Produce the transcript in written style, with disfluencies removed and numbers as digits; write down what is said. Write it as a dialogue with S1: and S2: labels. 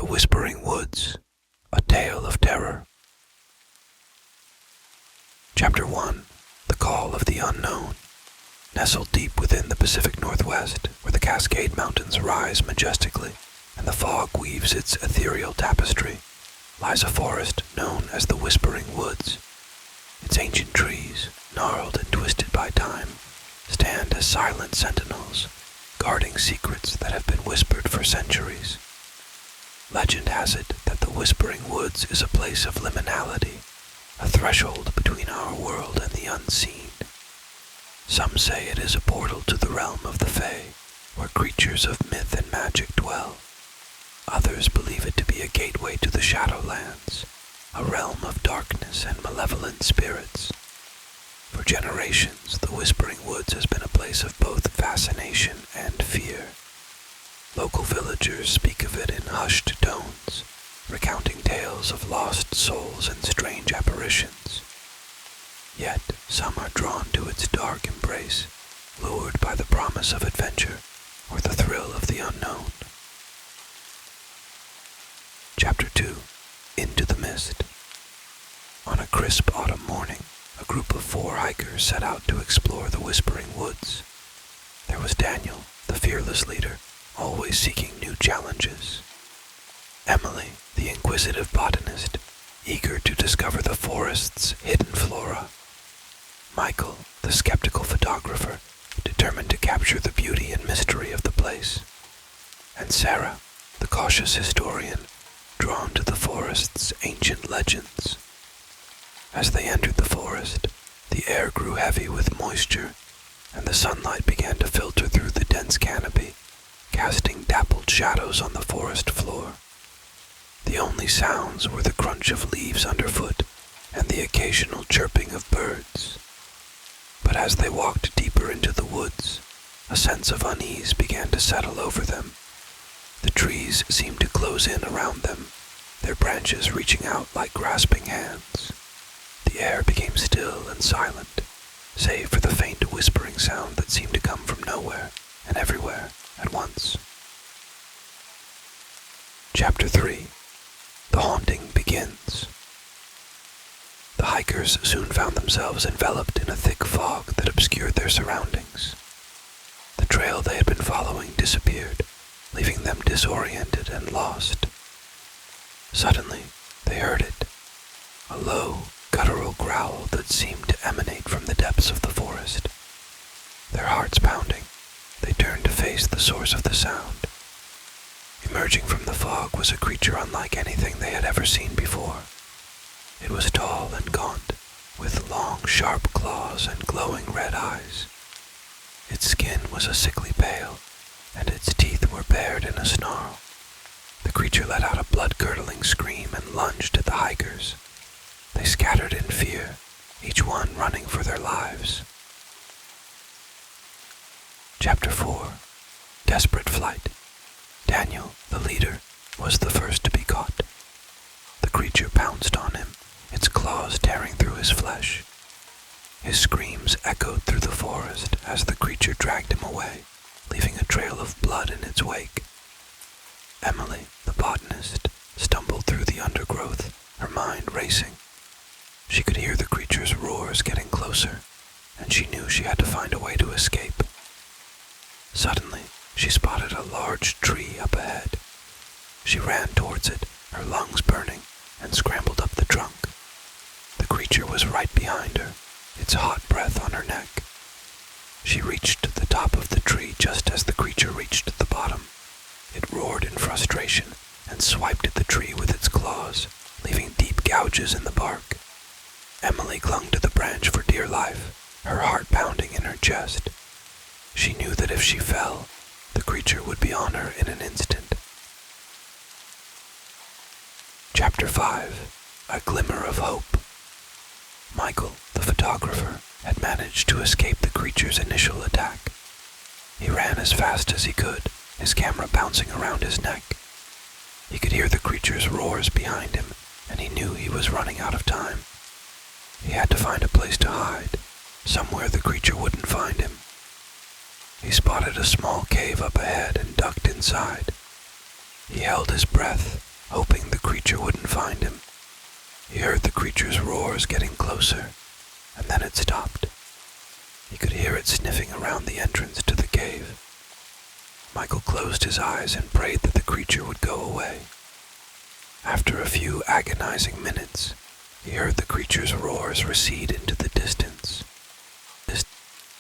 S1: Whispering Woods, A Tale of Terror. Chapter 1. The Call of the Unknown. Nestled deep within the Pacific Northwest, where the Cascade Mountains rise majestically and the fog weaves its ethereal tapestry, lies a forest known as the Whispering Woods. Its ancient trees, gnarled and twisted by time, stand as silent sentinels, guarding secrets that have been whispered for centuries. Legend has it that the Whispering Woods is a place of liminality, a threshold between our world and the unseen. Some say it is a portal to the realm of the Fae, where creatures of myth and magic dwell. Others believe it to be a gateway to the Shadowlands, a realm of darkness and malevolent spirits. For generations, the Whispering Woods has been a place of both fascination and fear. Local villagers speak of it in hushed tones, recounting tales of lost souls and strange apparitions. Yet, some are drawn to its dark embrace, lured by the promise of adventure or the thrill of the unknown. Chapter 2. Into the Mist. On a crisp autumn morning, a group of 4 hikers set out to explore the Whispering Woods. There was Daniel, the fearless leader, always seeking new challenges. Emily, the inquisitive botanist, eager to discover the forest's hidden flora. Michael, the skeptical photographer, determined to capture the beauty and mystery of the place. And Sarah, the cautious historian, drawn to the forest's ancient legends. As they entered the forest, the air grew heavy with moisture, and the sunlight began to filter through the dense canopy, casting dappled shadows on the forest floor. The only sounds were the crunch of leaves underfoot and the occasional chirping of birds. But as they walked deeper into the woods, a sense of unease began to settle over them. The trees seemed to close in around them, their branches reaching out like grasping hands. The air became still and silent, save for the faint whispering sound that seemed to come from nowhere and everywhere at once. Chapter 3. The Haunting Begins. The hikers soon found themselves enveloped in a thick fog that obscured their surroundings. The trail they had been following disappeared, leaving them disoriented and lost. Suddenly, they heard it, a low, guttural growl that seemed to emanate from the depths of the forest. Their hearts pounding, they turned to face the source of the sound. Emerging from the fog was a creature unlike anything they had ever seen before. It was tall and gaunt, with long, sharp claws and glowing red eyes. Its skin was a sickly pale, and its teeth were bared in a snarl. The creature let out a blood-curdling scream and lunged at the hikers. They scattered in fear, each one running for their lives. Chapter 4. Desperate Flight. Daniel, the leader, was the first to be caught. The creature pounced on him, its claws tearing through his flesh. His screams echoed through the forest as the creature dragged him away, leaving a trail of blood in its wake. Emily, the botanist, stumbled through the undergrowth, her mind racing. She could hear the creature's roars getting closer, and she knew she had to find a way to escape. Suddenly, she spotted a large tree up ahead. She ran towards it, her lungs burning, and scrambled up the trunk. The creature was right behind her, its hot breath on her neck. She reached the top of the tree just as the creature reached the bottom. It roared in frustration and swiped at the tree with its claws, leaving deep gouges in the bark. Emily clung to the branch for dear life, her heart pounding in her chest. She knew that if she fell, the creature would be on her in an instant. Chapter 5. A Glimmer of Hope. Michael, the photographer, had managed to escape the creature's initial attack. He ran as fast as he could, his camera bouncing around his neck. He could hear the creature's roars behind him, and he knew he was running out of time. He had to find a place to hide, somewhere the creature wouldn't find him. He spotted a small cave up ahead and ducked inside. He held his breath, hoping the creature wouldn't find him. He heard the creature's roars getting closer, and then it stopped. He could hear it sniffing around the entrance to the cave. Michael closed his eyes and prayed that the creature would go away. After a few agonizing minutes, he heard the creature's roars recede into the